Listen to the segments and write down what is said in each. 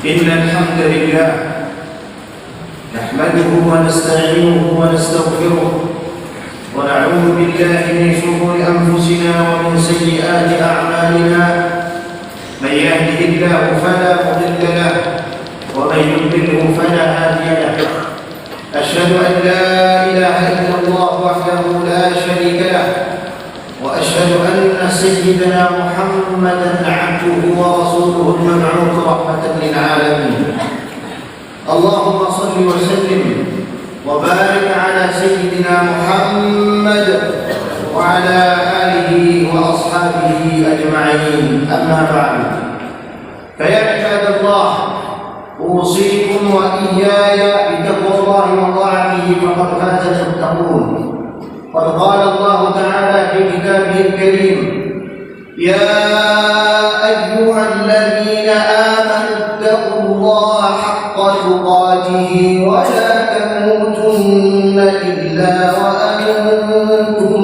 إن الحمد لله نحمده ونستعينه ونستغفره ونعوذ بالله من شرور أنفسنا ومن سيئات أعمالنا. من يهده الله فلا مضل له ومن يضلله فلا هادي له. أشهد أن لا إله إلا الله وحده لا شريك له، وأشهد أن سيدنا محمدا عبده ورسوله المبعوث رحمة للعالمين. اللهم صل وسلم وبارك على سيدنا محمد وعلى آله وأصحابه أجمعين. أما بعد، فيا عباد الله، أوصيكم وإياي بتقوى الله وطاعته فقد فاز المتقون. قد قال الله تعالى في كتابه الكريم: يا أيها الذين آمنوا اتقوا الله حق تقاته ولا تموتن إلا وأنتم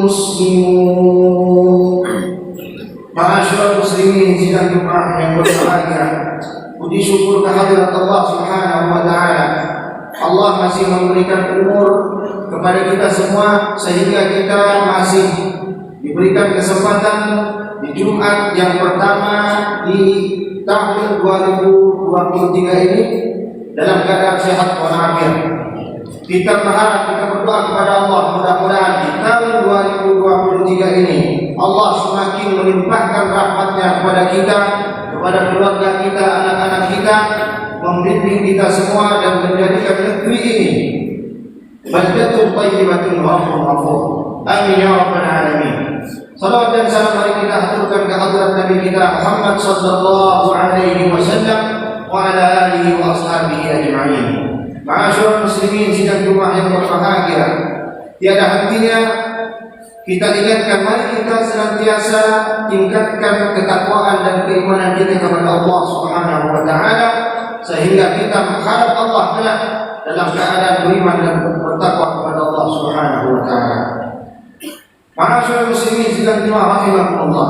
مسلمون. Ma'asyiral muslimin sidang Jumat yang berbahagia, puji syukur kehadirat Allah Subhanahu wa taala. Allah masih memberikan umur kepada kita semua sehingga kita masih diberikan kesempatan di Jumat yang pertama di tahun 2023 ini dalam keadaan sehat walafiat. Kita berharap, kita berdoa kepada Allah, mudah-mudahan di tahun 2023 ini Allah semakin melimpahkan rahmat-Nya kepada kita, kepada keluarga kita, anak-anak kita, membimbing kita semua dan menjadikan negeri ini baldatun thayyibatun wa rabbun ghafur. Amin ya rabbal alamin. Salawat dan salam mari kita haturkan ke hadirat Nabi kita Muhammad sallallahu alaihi wasallam wa ala alihi wa ashabihi ajma'in. Ma'asyiral muslimin sidang Jumat yang berbahagia, tiada hentinya kita ingatkan, mari kita senantiasa tingkatkan ketakwaan dan keimanan kita kepada Allah Subhanahu wa taala sehingga kita mengharap Allah kelak dalam keadaan beriman dan bertakwa kepada Allah Subhanahu wa taala. Ma'asyiral muslimin sidang Jumat rahimakumullah.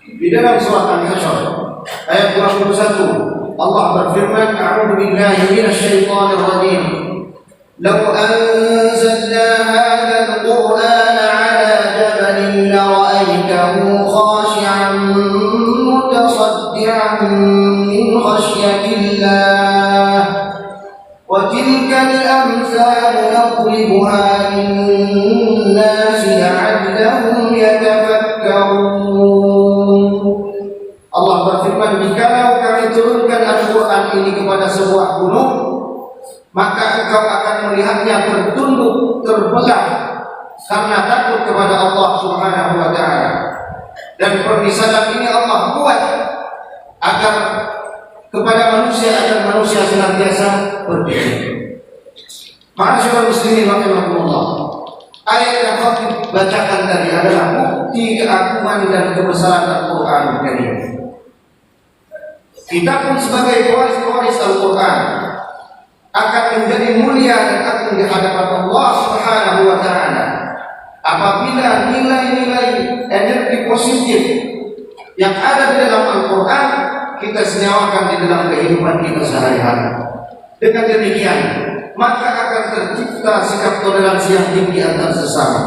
Di dalam surah Al-Hasyr ayat 21 Allah berfirman: A'udzu billahi minasy syaithanir rajim. Law anzalna hadzal qur'ana 'ala jabalin lara'aytahu khashi'an mutasaddian min khashyatillah. Wa tilka al-amsalu nadribuha lin-nasi la'allahum yatafakkarun. Allah berfirman, jikalau kami turunkan Al-Quran ini kepada sebuah gunung, maka engkau akan melihatnya tertunduk, terbelah karena takut kepada Allah Subhanahu wa taala. Dan permisalan ini Allah buat agar kepada manusia, agar manusia senantiasa berpikir. Ma'asyiral muslimin rahimakumullah. Ayat yang khatib bacakan tadi adalah bukti keagungan dan kebesaran Al-Quran Karim. Kita pun sebagai pewaris Al-Quran akan menjadi mulia dan agung di hadapan Allah Subhanahu wa taala apabila nilai-nilai energi positif yang ada di dalam Al-Quran kita senyawakan di dalam kehidupan kita sehari-hari. Dengan demikian, maka akan tercipta sikap toleransi yang tinggi antar sesama.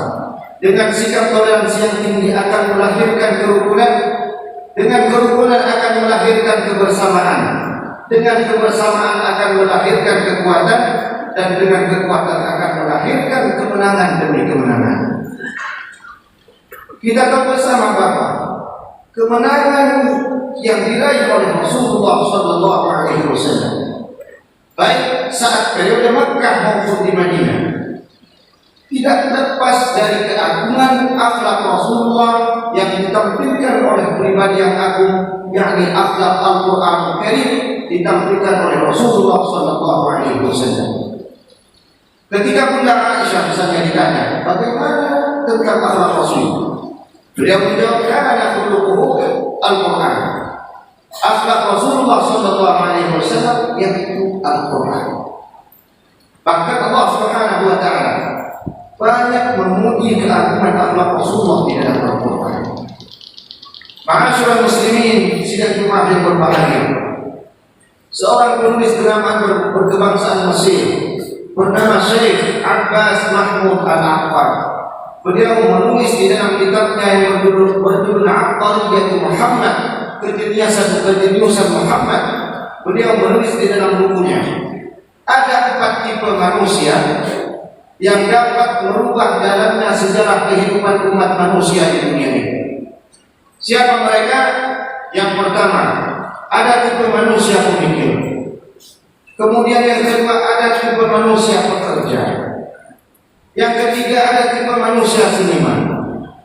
Dengan sikap toleransi yang tinggi akan melahirkan kerukunan. Dengan kerukunan akan melahirkan kebersamaan. Dengan kebersamaan akan melahirkan kekuatan. Dan dengan kekuatan akan melahirkan kemenangan demi kemenangan. Kita tahu bersama bahwa kemenangan yang diraih oleh Rasulullah SAW baik saat periode Makkah maupun di Madinah tidak lepas dari keagungan akhlak Rasulullah yang ditampilkan oleh pribadi yang agung, yakni akhlak Al-Quran Karim ditampilkan oleh Rasulullah SAW. Ketika Bunda Aisyah misalnya ditanya bagaimana tentang akhlak Rasul, beliau menjawab, kana khuluquhu Al-Quran. Akhlak Rasulullah SAW yaitu Al-Quran. Bahkan Allah Subhanahu wa taala banyak memuji keagungan akhlak Rasulullah di dalam Al-Quran. Ma'asyiral muslimin sidang Jumat yang berbahagia, seorang penulis bernama berkebangsaan Mesir bernama Syekh Abbas Mahmud Al-Aqbar. Beliau menulis di dalam kitabnya yang berjudul Aqdariyah Muhammad, kejeniusan Muhammad. Beliau menulis di dalam bukunya, ada 4 tipe manusia yang dapat merubah jalannya sejarah kehidupan umat manusia di dunia ini. Siapa mereka? Yang pertama, ada tipe manusia pemikir. Kemudian yang kedua, ada tipe manusia pekerja. Yang ketiga, ada tipe manusia seniman.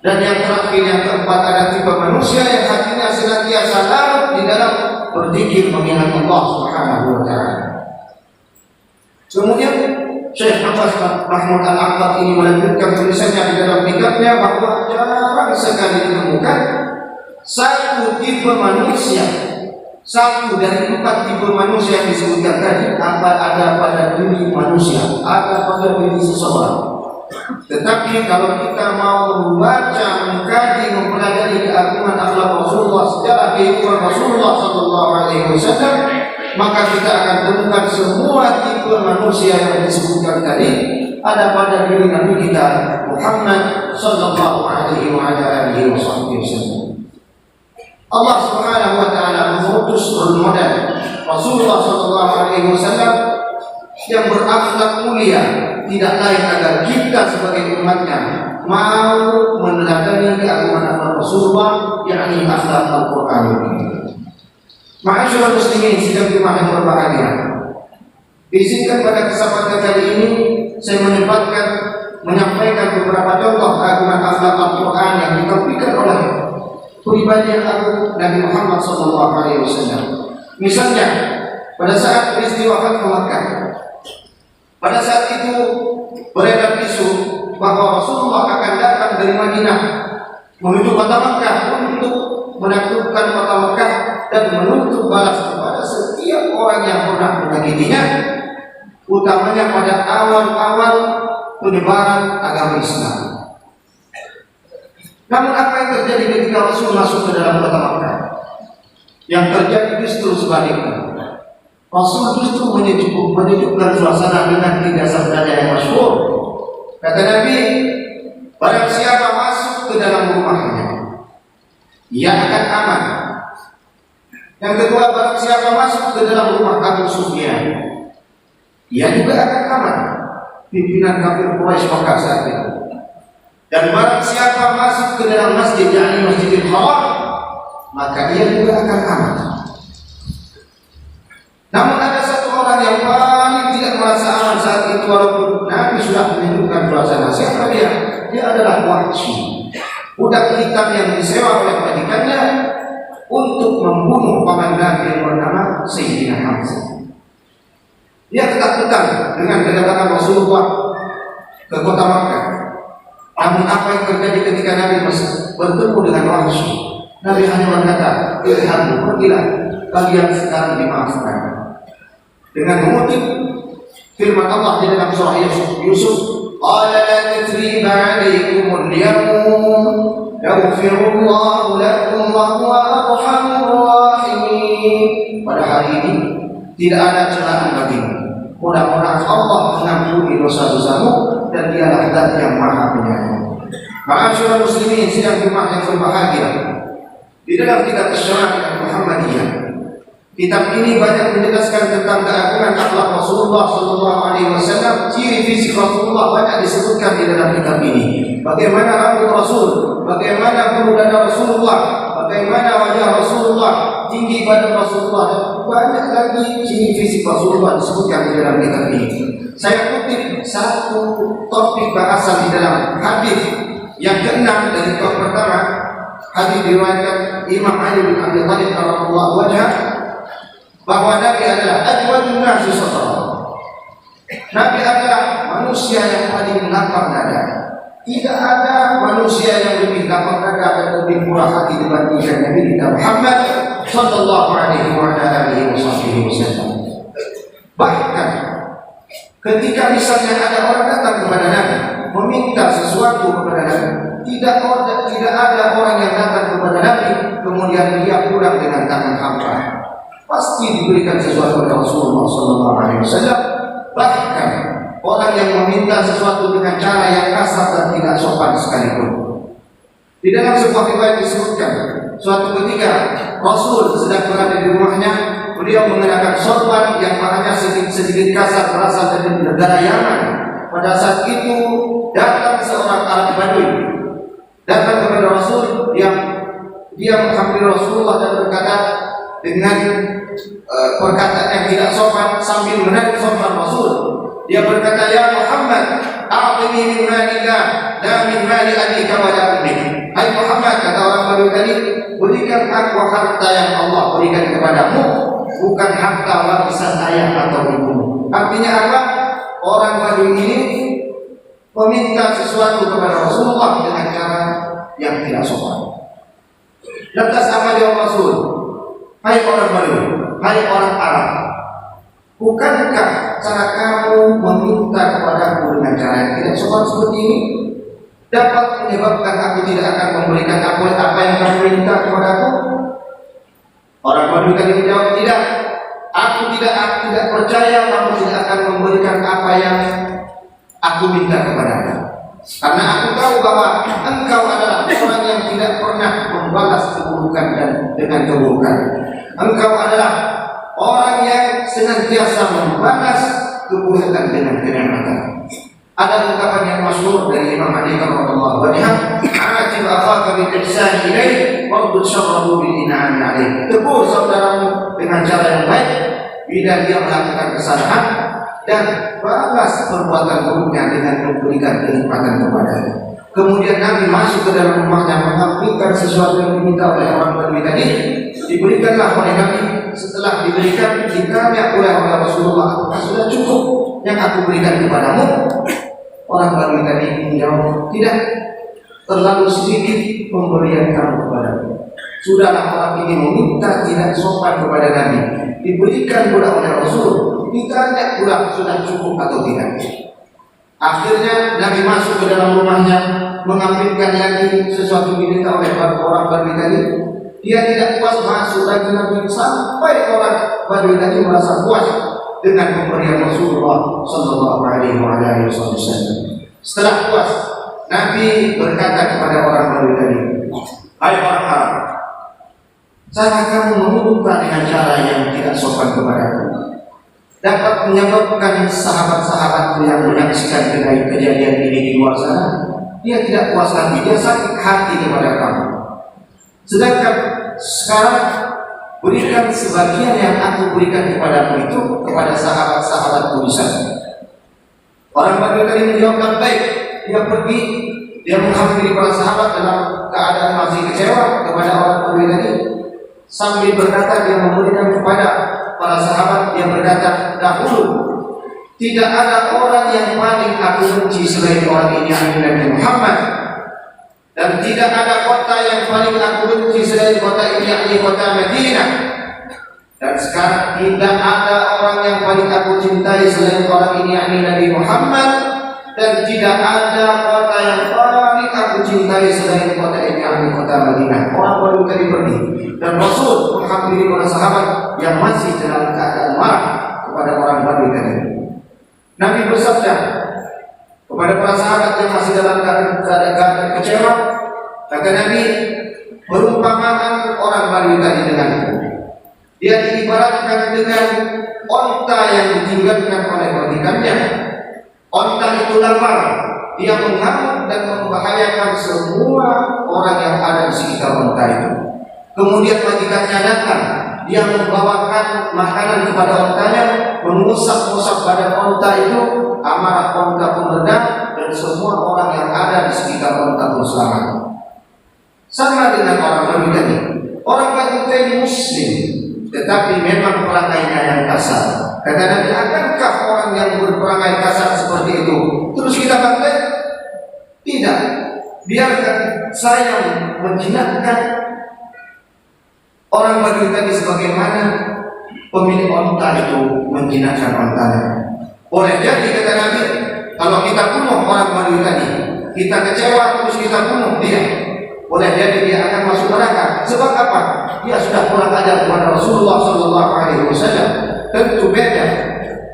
Dan yang terakhir, yang keempat, ada tipe manusia yang hatinya senantiasa larut di dalam berzikir mengingat Allah Subhanahu wa taala. Kemudian Syekh Abbas Mahmud Al-Aqbar ini melanjutkan tulisannya di dalam kitabnya bahwa jarang sekali ditemukan satu tipe manusia, satu dari 4 tipe manusia yang disebutkan tadi ada pada diri manusia, ada pada diri seseorang. Tetapi kalau kita mau membaca, mengkaji, mempelajari keagungan akhlak Rasulullah, sejarah kehidupan Rasulullah SAW, maka kita akan temukan semua tipe manusia yang disebutkan tadi ada pada diri Nabi kita Muhammad sallallahu alaihi wasallam. Allah Subhanahu wa taala mengutus role model Rasulullah sallallahu alaihi wasallam yang berakhlak mulia, tidak lain agar kita sebagai umatnya mau meneladani keagungan akhlak Rasulullah, yakni akhlak Al-Qur'an. Ma'asyiral muslimin sidang jemaah yang berbahagia, izinkan pada kesempatan kali ini saya menyampaikan beberapa contoh keagungan akhlak Al-Qur'an yang ditampilkan oleh pribadi yang agung Nabi Muhammad SAW. Misalnya pada saat peristiwa Fathu Makkah, pada saat itu beredar isu bahwa Rasulullah akan datang dari Madinah menuju kota Makkah untuk menaklukkan kota Makkah dan menuntut balas kepada setiap orang yang pernah menyakitinya, utamanya pada awal-awal penyebaran agama Islam. Namun apa yang terjadi ketika Rasul masuk ke dalam kota Makkah? Yang terjadi justru sebaliknya. Rasul justru menyejukkan suasana dengan 3 sabdanya yang masyhur. Kata Nabi, barang siapa masuk ke dalam rumahnya, ia akan aman. Yang kedua, barang siapa masuk ke dalam rumah Abu Sufyan, ia juga akan aman. Pimpinan kafir Quraisy Makkah saat itu. Dan barang siapa masuk ke dalam masjid, yakni Masjidil Haram, maka ia juga akan aman. Namun ada satu orang yang paling tidak merasa aman saat itu, walaupun Nabi sudah menunjukkan suasana. Siapa dia? Dia adalah Wahsy, budak hitam yang disewa oleh majikannya untuk membunuh paman Nabi yang bernama Sayyidina Hamzah. Dia ketakutan dengan kedatangan Rasulullah ke kota Makkah. Namun apa yang terjadi ketika Nabi bertemu dengan Wahsy? Nabi hanya berkata, "Ilhammu, pergilah, kalian sekarang dimaafkan." Dengan mengutip firman Allah di dalam surah Yusuf, "Qala la tathriba 'alaykumul yawm, yaghfirullahu lakum wa huwa arhamur rahimin." Pada hari ini tidak ada celaan bagimu. Mudah-mudahan Allah mengampuni dosa-dosamu dan Dialah Zat yang Maha Penyayang. Ma'asyiral muslimin sidang jemaah yang berbahagia, di dalam kitab Syariat Muhammadiyah, kitab ini banyak menjelaskan tentang keagungan akhlak Rasulullah SAW. Ciri fisik Rasulullah banyak disebutkan di dalam kitab ini. Bagaimana rambut Rasul, bagaimana bulu dada Rasulullah, bagaimana wajah Rasulullah, tinggi badan Rasulullah, dan banyak lagi ciri fisik Rasulullah disebutkan di dalam kitab ini. Saya kutip satu topik bahasan di dalam hadis yang ke-6 dari bab pertama. Hadis diriwayatkan Imam Ali bin Abi Thalib radhiyallahu anhu bahwa Nabi adalah ajwadun nasi sadra. Nabi adalah manusia yang paling lapang dada. Tidak ada manusia yang lebih lapang dada dan lebih murah hati dibandingkan Nabi kita Muhammad sallallahu alaihi wasallam. Bahkan ketika misalnya ada orang datang kepada Nabi meminta sesuatu kepada Nabi, tidak ada orang yang datang kepada Nabi kemudian dia pulang dengan tangan hampa. pasti diberikan sesuatu oleh Rasulullah SAW. Bahkan orang yang meminta sesuatu dengan cara yang kasar dan tidak sopan sekalipun. Di dalam sebuah riwayat disebutkan, suatu ketika Rasul sedang berada di rumahnya, beliau mengenakan sorban yang bahannya sedikit kasar berasal dari negara Yaman. Pada saat itu datang seorang Arab Badui, datang kepada Rasul, dia menghampiri Rasulullah dan berkata dengan perkataan yang tidak sopan sambil menarik sorban Rasul. Dia berkata, "Ya Muhammad, a'tini min malillah, la min mali abika wa la ummik." Hai Muhammad, kata orang Badui tadi, berikan aku harta yang Allah berikan kepadamu, bukan harta warisan ayah atau ibumu. Artinya apa? Orang Badui ini meminta sesuatu kepada Rasulullah dengan cara yang tidak sopan. Lantas apa jawab Rasul? Hai orang Badui, hai orang Arab, bukankah cara kamu meminta kepadaku dengan cara yang tidak sopan seperti ini dapat menyebabkan aku tidak akan memberikan apa yang kamu minta kepadaku? Orang Badui tadi menjawab, tidak. Aku tidak percaya kamu tidak akan memberikan apa yang aku minta kepadamu. Karena aku tahu bahwa engkau adalah orang yang tidak pernah membalas keburukan dan dengan keburukan. Engkau adalah orang yang senantiasa membalas keburukan dengan kenikmatan. Ada ungkapan yang masyhur dari Imam Ali radhiyallahu anhu, "Ajib akhaka bil ihsan ilaih wa rud syarrahu bil in'am alaih." Tegur saudaramu dengan cara yang baik bila dia melakukan kesalahan, dan balas perbuatan buruknya dengan memberikan kenikmatan kepadanya. Kemudian Nabi masuk ke dalam rumahnya mengambilkan sesuatu yang diminta oleh orang Badui tadi, diberikanlah oleh Nabi. Setelah diberikan, ditanya oleh Rasulullah, apakah sudah cukup yang aku berikan kepadamu? Orang Badui tadi menjawab, tidak, terlalu sedikit pemberian kamu kepadamu. Sudahlah orang ini meminta tidak sopan kepada Nabi, diberikan pula oleh Rasul, ditanya pula sudah cukup atau tidak. Akhirnya Nabi masuk ke dalam rumahnya, mengambilkan lagi sesuatu diminta oleh orang Badui tadi. Dia tidak puas, masuk lagi Nabi sampai orang Badui tadi merasa puas dengan pemberian Rasulullah Sallallahu Alaihi Wasallam. Setelah puas, Nabi berkata kepada orang Badui tadi, hai orang Arab, cara kamu meminta dengan cara yang tidak sopan kepadaku dapat menyebabkan sahabat-sahabatku yang menyaksikan dengan kejadian ini di luar sana, dia tidak puas lagi, dia sakit hati kepada kamu. Sedangkan sekarang berikan sebagian yang aku berikan kepadamu itu kepada sahabat-sahabatku di sana. Orang Badui tadi menjawab, baik. Dia pergi, dia menghampiri para sahabat dalam keadaan masih kecewa kepada orang Badui tadi. Sambil berkata, dia memberikan kepada para sahabat, dia berkata, dahulu tidak ada orang yang paling aku benci selain orang ini, Nabi Muhammad. Dan tidak ada kota yang paling aku benci selain kota ini, yakni kota Madinah. Dan sekarang tidak ada orang yang paling aku cintai selain orang ini, yakni Nabi Muhammad. Dan tidak ada kota yang paling aku cintai selain kota ini, yakni kota Madinah. Orang baru tadi pergi, dan Rasul menghampiri para sahabat yang masih dalam keadaan marah kepada orang baru tadi. Nabi bersabda kepada para sahabat yang masih dalam keadaan kecewa, kata Nabi, perumpamaan orang baru tadi denganku, dia diibaratkan dengan onta yang ditinggalkan oleh majikannya. Onta itu lapar, dia mengamuk dan membahayakan semua orang yang ada di sekitar onta itu. Kemudian majikannya datang, dia membawakan makanan kepada ontanya, mengusap-usap badan onta itu, amarah onta pun reda, dan semua orang yang ada di sekitar onta pun selamat. Sama dengan orang Badui tadi. Orang Badui tadi Muslim, tetapi memang perangainya yang kasar. Kata Nabi, akankah orang yang berperangai kasar seperti itu terus kita bantai? Tidak. Biarkan saya menjinakkan orang Badui tadi sebagaimana pemilik onta itu menjinakkan ontanya. Boleh jadi, kata Nabi, kalau kita bunuh orang Badui tadi, kita kecewa terus kita bunuh dia, boleh jadi dia akan masuk neraka Sebab apa? Dia sudah kurang ajar kepada Rasulullah sallallahu alaihi wasallam. Tentu beda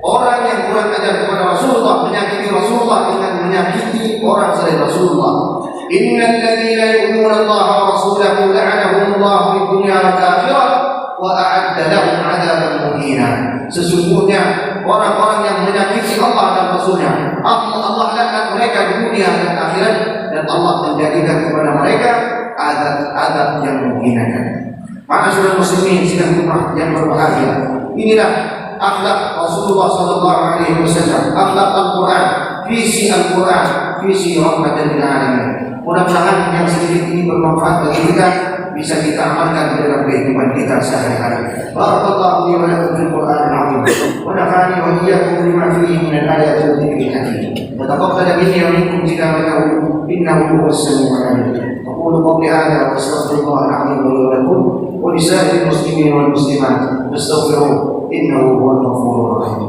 orang yang kurang ajar kepada Rasulullah menyakiti Rasulullah dengan menyakiti orang selain Rasulullah. Innal ladzina yu'minuna Allah wa rasulahu la'anahumullahu fid dunya wal akhirah wa a'adda lahum 'adaban muhina. Sesungguhnya orang-orang yang menyakiti Allah dan Rasulnya, Allah laknat mereka di dunia dan akhirat, dan Allah menjadikan kepada mereka adab-adab yang menghinakan. Ma'asyiral muslimin sidang umat yang berbahagia, inilah akhlak Rasulullah sallallahu alaihi wasallam, akhlak Al-Quran, visi Al-Quran, visi rahmatan lil alamin. Mudah-mudahan yang sedikit ini bermanfaat bagi kita, bisa kita amalkan di dalam kehidupan kita sehari-hari. Barakallahu li wa lakum fil Qur'anil 'azim wa nafa'ani wa iyyakum bima fihi min al-ayati wa dhikril hakim. Wa taqabbal minni wa minkum tilawatahu innahu huwas samiul 'alim. Aqulu qawli hadha wa astaghfirullahal 'azim li wa lakum wa li sa'iril muslimin wal muslimat. Astaghfiruhu innahu huwal ghafurur rahim.